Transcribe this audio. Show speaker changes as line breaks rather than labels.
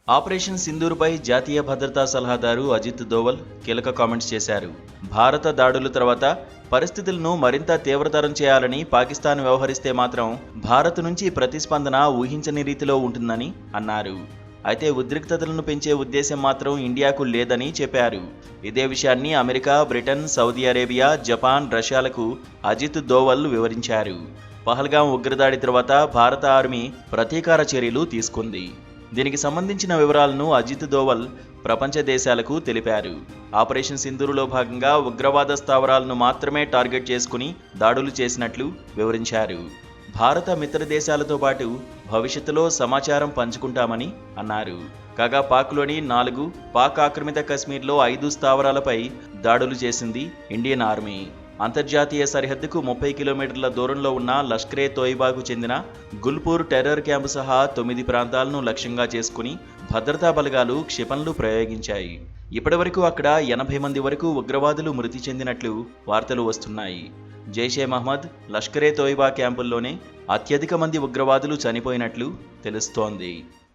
Operation సింధూర్పై జాతీయ భద్రతా సలహాదారు అజిత్ దోవల్ కీలక కామెంట్స్ చేశారు. భారత దాడుల తర్వాత పరిస్థితులను మరింత తీవ్రతరం చేయాలని పాకిస్తాన్ వ్యవహరిస్తే మాత్రం భారత్ నుంచి ప్రతిస్పందన ఊహించని రీతిలో ఉంటుందని అన్నారు. అయితే ఉద్రిక్తతలను పెంచే ఉద్దేశం మాత్రం ఇండియాకు లేదని చెప్పారు. ఇదే విషయాన్ని America, Britain, Saudi Arabia, Japan, రష్యాలకు అజిత్ దోవల్ వివరించారు. పహల్గాం ఉగ్రదాడి తర్వాత భారత ఆర్మీ ప్రతీకార చర్యలు తీసుకుంది. దీనికి సంబంధించిన వివరాలను అజిత్ దోవల్ ప్రపంచ దేశాలకు తెలిపారు. ఆపరేషన్ సింధూరులో భాగంగా ఉగ్రవాద స్థావరాలను మాత్రమే టార్గెట్ చేసుకుని దాడులు చేసినట్లు వివరించారు. భారత మిత్ర దేశాలతో పాటు భవిష్యత్తులో సమాచారం పంచుకుంటామని అన్నారు. కాగా పాక్లోని 4 పాక్ ఆక్రమిత కశ్మీర్లో 5 స్థావరాలపై దాడులు చేసింది ఇండియన్ ఆర్మీ. అంతర్జాతీయ సరిహద్దుకు 30 కిలోమీటర్ల దూరంలో ఉన్న లష్కరే తోయిబాకు చెందిన గుల్పూర్ టెర్రర్ క్యాంపు సహా 9 ప్రాంతాలను లక్ష్యంగా చేసుకుని భద్రతా బలగాలు క్షిపణులు ప్రయోగించాయి. ఇప్పటివరకు అక్కడ 80 మంది వరకు ఉగ్రవాదులు మృతి చెందినట్లు వార్తలు వస్తున్నాయి. జైషే మహ్మద్, లష్కరే తోయిబా క్యాంపుల్లోనే అత్యధిక మంది ఉగ్రవాదులు చనిపోయినట్లు తెలుస్తోంది.